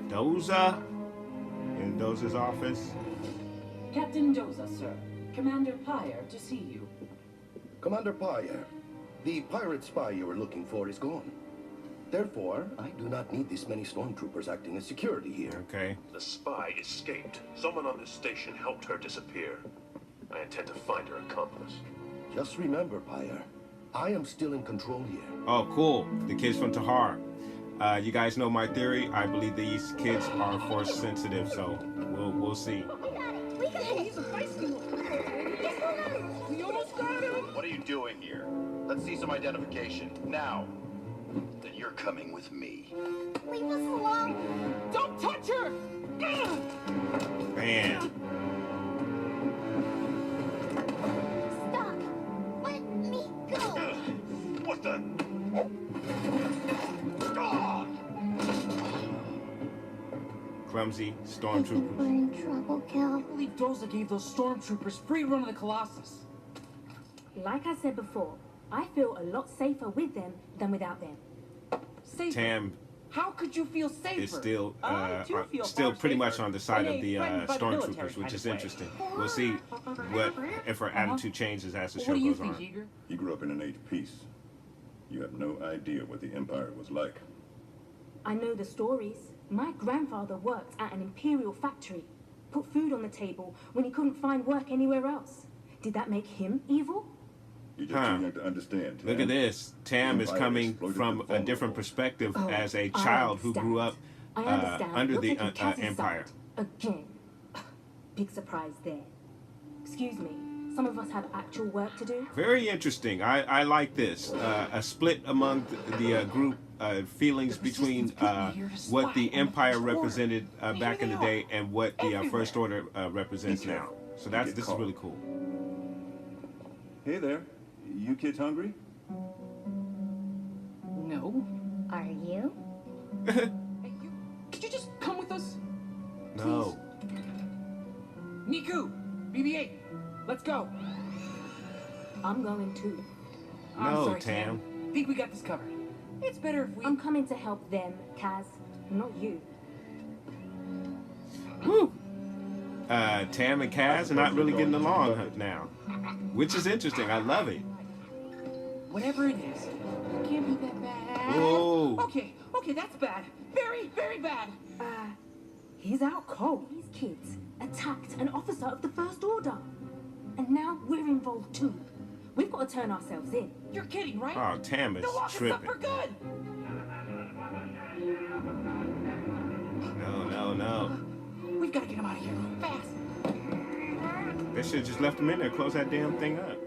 Doza in Doza's office. Captain Doza, sir. Commander Pyre to see you. Commander Pyre, the pirate spy you were looking for is gone. Therefore, I do not need this many stormtroopers acting as security here. Okay. The spy escaped. Someone on this station helped her disappear. I intend to find her accomplice. Just remember, Pyre, I am still in control here. Oh, cool. The kids from Tahar. You guys know my theory. I believe these kids are force sensitive, so we'll see. We got it. He's a feisty one. We almost got him. What are you doing here? Let's see some identification. Now. Then you're coming with me. Leave us alone. Don't touch her! Bam. Stop. Let me go. What the? Clumsy I think stormtroopers. we're in trouble, Cal. I believe Doza gave those stormtroopers free run of the Colossus. Like I said before, I feel a lot safer with them than without them. Safer? Tam How could you feel safer? is still I too feel still far pretty much safer on the side when of the threatened by the military stormtroopers, which kind is of way. interesting. We'll see what if her attitude changes as the What show do you goes think, on. Eager? You grew up in an age of peace. You have no idea what the Empire was like. I know the stories. My grandfather worked at an imperial factory, put food on the table when he couldn't find work anywhere else. Did that make him evil? You're just too young to understand. Look at this. Tam is Empire coming exploited from the a vulnerable. different perspective Oh, as a I child who grew up I understand. under You're the taking Kaz's Empire. side. Again. Big surprise there. Excuse me. Some of us have actual work to do. Very interesting. I like this. A split among the group, feelings between what the Empire represented back in the day and what the First Order represents now. So this is really cool. Hey there. You kids hungry? No. Are you? Hey, you, could you just come with us? No. Niku! BB-8! Let's go! I'm going too. I'm No, sorry, Tam. Think we got this covered. It's better if we... I'm coming to help them, Kaz, not you. Woo. Tam and Kaz are not really getting along now, which is interesting. I love it. Whatever it is, it can't be that bad. Whoa. Okay, that's bad. Very, very bad. He's out cold. These kids attacked an officer of the First Order. And now we're involved too. We've got to turn ourselves in. You're kidding, right? Oh, Tam is They'll lock us up tripping. for good. No. We've got to get him out of here fast. They should have just left him in there. Close that damn thing up.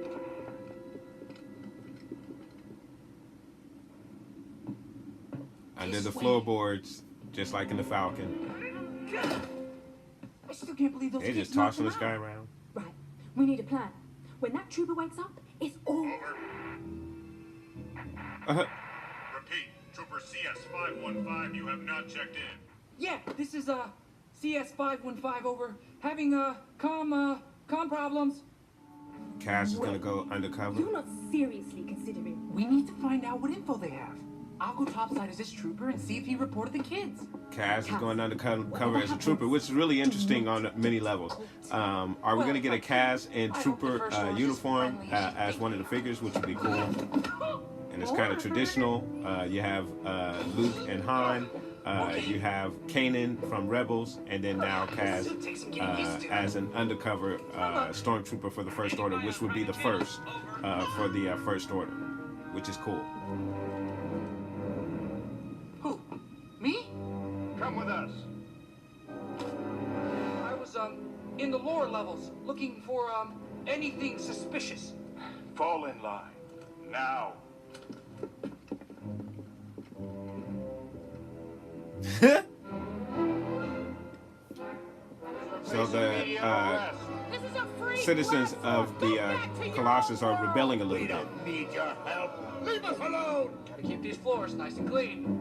Under the floorboards, just like in the Falcon. I still can't believe those They kids just tossing knocked this him guy out. around. Right. We need a plan. When that trooper wakes up, it's all... Repeat, Trooper CS515, you have not checked in. Yeah, this is CS515 over. Having comm problems. Cass is gonna go undercover. You're not seriously considering... We need to find out what info they have. I'll go topside as this trooper and see if he reported the kids. Cass is going undercover as a trooper, which is really interesting on many levels. Are we gonna get a Cass in trooper uniform as one of the figures, which would be cool? And it's kind of traditional. You have Luke and Han. You have Kanan from Rebels, and then now Cass as an undercover stormtrooper for the First Order, which would be the first for the First Order, which is cool. Who? Me? Come with us. I was in the lower levels looking for anything suspicious. Fall in line. Now. So the This is a free citizens of the Colossus are rebelling a little bit. Need your help. Leave us alone. Gotta keep these floors nice and clean.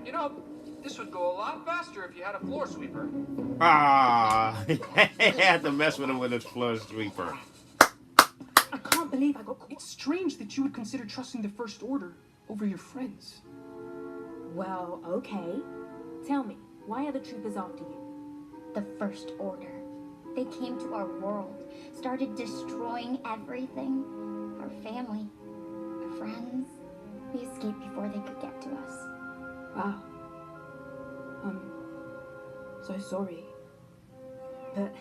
You know, this would go a lot faster if you had a floor sweeper. Ah, had to mess with him with his floor sweeper. I can't believe I got caught. It's strange that you would consider trusting the First Order over your friends. Well, okay. Tell me, why are the troopers after you? The First Order. They came to our world, started destroying everything. Our family, our friends. We escaped before they could get to us. Wow. So sorry. But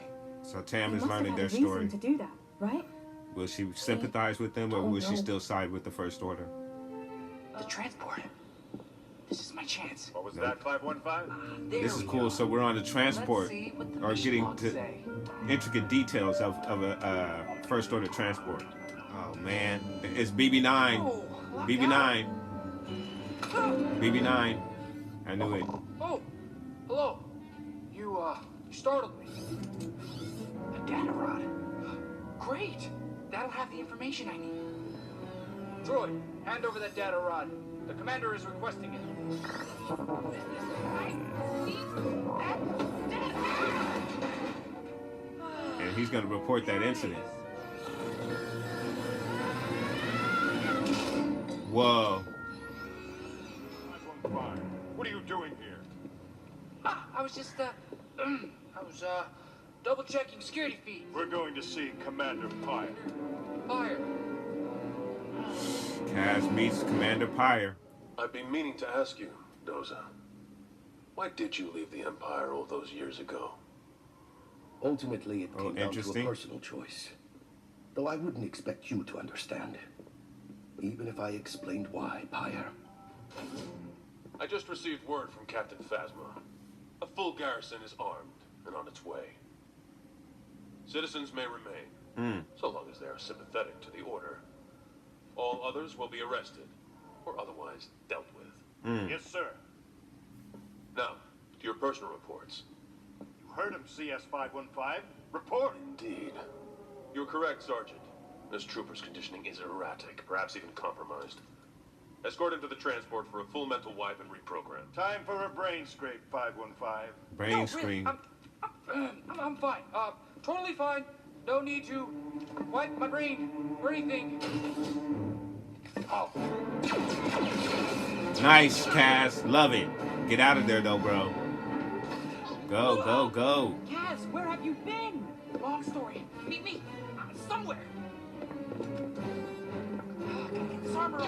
So Tam they is must have learning had their a reason story. to do that, right? Will she sympathize with them, or will she still side with the First Order? The transport. This is my chance. What was that, 515? There This is we cool. go. So we're on the transport, Let's see what the or mission getting logs to say. intricate details of a First Order transport. Oh man, it's BB9. Oh, locked BB9. out. BB9. I knew it. Oh, hello. You startled me. The data rod. Great. That'll have the information I need. Droid, hand over that data rod. The commander is requesting it. And he's gonna report that incident. Whoa. 515. What are you doing here? I was just, double checking security feed. We're going to see Commander Pyre. Fire. Kaz meets Commander Pyre. I've been meaning to ask you, Doza. Why did you leave the Empire all those years ago? Ultimately, it came down to a interesting. personal choice. Though I wouldn't expect you to understand. Even if I explained why, Pyre. I just received word from Captain Phasma. A full garrison is armed and on its way. Citizens may remain, so long as they are sympathetic to the Order. All others will be arrested, or otherwise dealt with. Yes, sir. Now, to your personal reports. You heard him, CS515. Report. Indeed. You're correct, Sergeant. This trooper's conditioning is erratic, perhaps even compromised. Escort him to the transport for a full mental wipe and reprogram. Time for a brain scrape, 515. Brain No, screen. really, I'm fine. Totally fine. No need to wipe my brain or anything. Oh. Nice, Kaz. Love it. Get out of there, though, bro. Go, go, go. Kaz, where have you been? Long story. Meet me somewhere. Gotta get this armor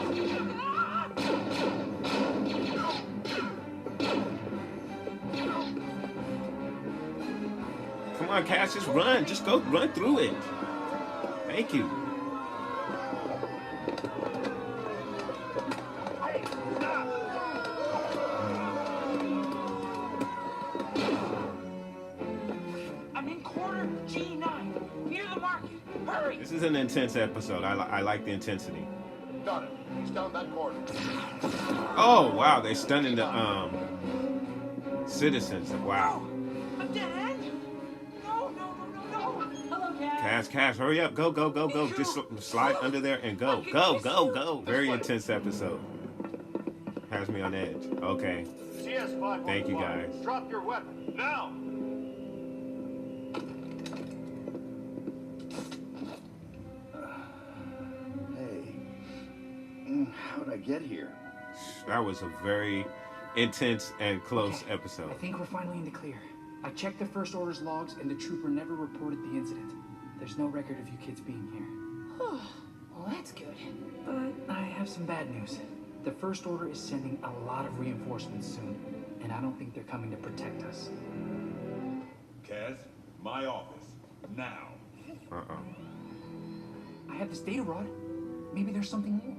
Come on, Kaz, just run. Just go run through it. Thank you. I'm in corner G9, near the market. Hurry! This is an intense episode. I like the intensity. Got it. He's down that corridor. Oh, wow. They're stunning the citizens. Wow. I'm dead end? No. Hello, Kaz. Kaz, hurry up. Go, go, go, go. Just slide under there and go. Go, go, go. Very intense episode. Has me on edge. Okay. CS515. Thank you, guys. Drop your weapon. Now. Hey. How'd I get here? That was a very intense and close episode. I think we're finally in the clear. I checked the First Order's logs, and the trooper never reported the incident. There's no record of you kids being here. Well, that's good. But I have some bad news. The First Order is sending a lot of reinforcements soon, and I don't think they're coming to protect us. Kaz, my office. Now. Uh-oh. I have this data rod. Maybe there's something more.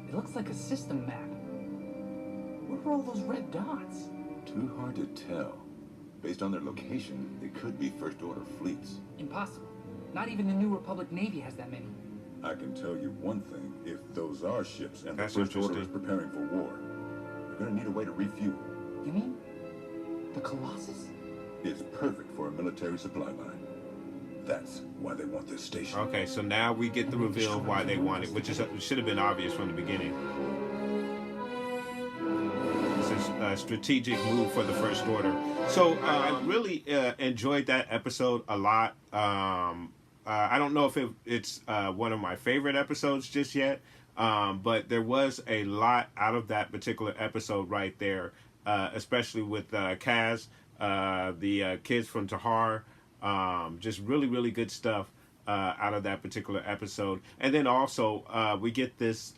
It looks like a system map. What are all those red dots? Too hard to tell. Based on their location, they could be First Order fleets. Impossible. Not even the New Republic Navy has that many. I can tell you one thing. If those are ships and That's the First Order interesting. is preparing for war, they're going to need a way to refuel. You mean the Colossus? It's perfect for a military supply line. That's why they want this station. Okay, so now we get the reveal of why they want it, which should have been obvious from the beginning. It's a strategic move for the First Order. So I really enjoyed that episode a lot. I don't know if it's one of my favorite episodes just yet, but there was a lot out of that particular episode right there, especially with Kaz, the kids from Tahar. Just really, really good stuff out of that particular episode. And then also we get this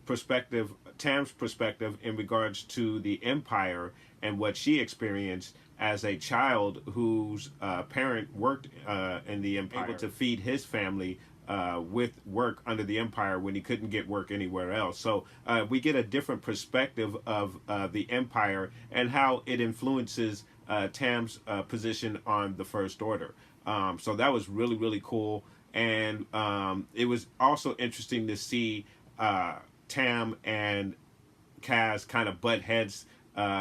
perspective, Tam's perspective in regards to the Empire and what she experienced as a child whose parent worked in the Empire, able to feed his family with work under the Empire when he couldn't get work anywhere else. So we get a different perspective of the Empire and how it influences Tam's position on the First Order. So that was really, really cool. And it was also interesting to see Tam and Kaz kind of butt heads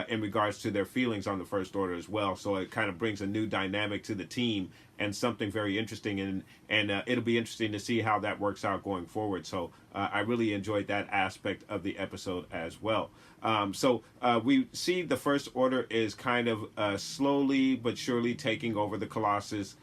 in regards to their feelings on the First Order as well. So it kind of brings a new dynamic to the team and something very interesting. And it'll be interesting to see how that works out going forward. So I really enjoyed that aspect of the episode as well. So we see the First Order is kind of slowly but surely taking over the Colossus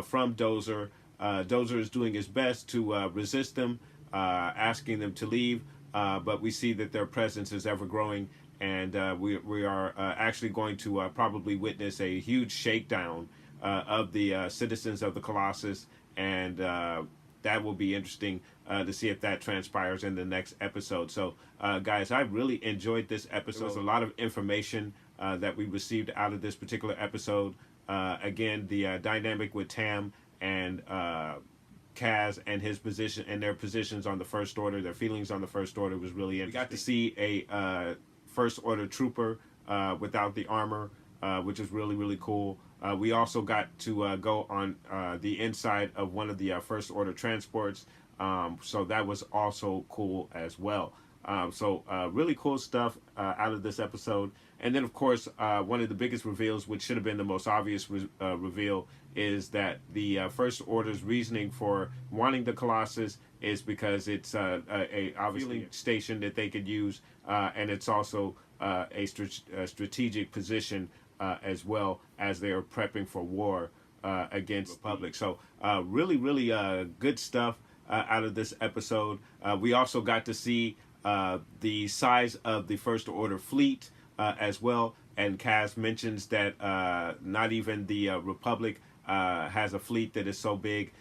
from Dozer. Dozer is doing his best to resist them, asking them to leave. But we see that their presence is ever growing, and we are actually going to probably witness a huge shakedown of the citizens of the Colossus, and that will be interesting to see if that transpires in the next episode. So, guys, I really enjoyed this episode. There was a lot of information that we received out of this particular episode. Again, the dynamic with Tam and Kaz and his position and their positions on the First Order, their feelings on the First Order was really interesting. We got to see a First Order trooper without the armor, which is really, really cool. We also got to go on the inside of one of the First Order transports, so that was also cool as well. So really cool stuff out of this episode. And then, of course, one of the biggest reveals, which should have been the most obvious reveal, is that the First Order's reasoning for wanting the Colossus is because it's a obviously station that they could use, and it's also a strategic position as well as they are prepping for war against the Republic. So really, really good stuff out of this episode. We also got to see the size of the First Order fleet as well, and Kaz mentions that not even the Republic has a fleet that is so big.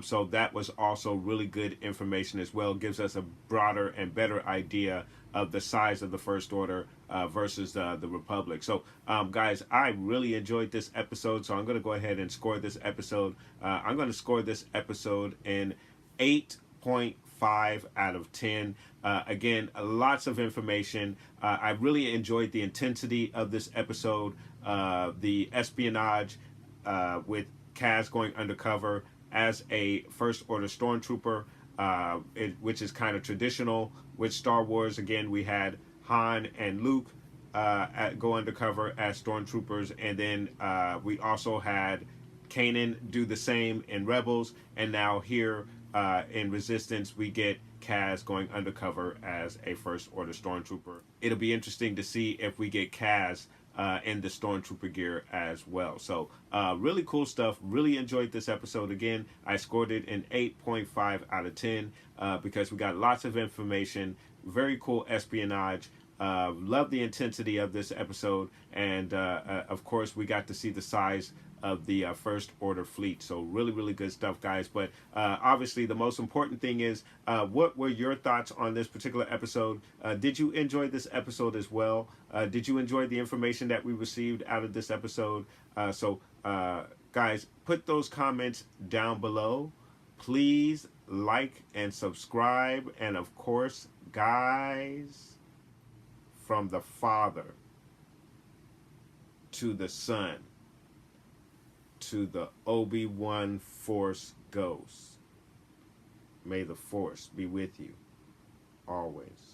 So that was also really good information as well. Gives us a broader and better idea of the size of the First Order versus the Republic. So, guys, I really enjoyed this episode, so I'm going to go ahead and score this episode. I'm going to score this episode in 8.5 out of 10. Again, lots of information. I really enjoyed the intensity of this episode, the espionage with Kaz going undercover as a First Order Stormtrooper, which is kind of traditional with Star Wars. Again, we had Han and Luke go undercover as Stormtroopers, and then we also had Kanan do the same in Rebels, and now here in Resistance we get Kaz going undercover as a First Order Stormtrooper. It'll be interesting to see if we get Kaz in the Stormtrooper gear as well. So really cool stuff. Really enjoyed this episode. Again, I scored it an 8.5 out of 10 because we got lots of information, very cool espionage. Love the intensity of this episode, and of course we got to see the size of the First Order fleet. So really, really good stuff, guys. But obviously the most important thing is what were your thoughts on this particular episode? Did you enjoy this episode as well? Did you enjoy the information that we received out of this episode? So guys, put those comments down below. Please like and subscribe. And of course, guys, from the Father to the Son to the Obi-Wan Force Ghost, may the Force be with you always.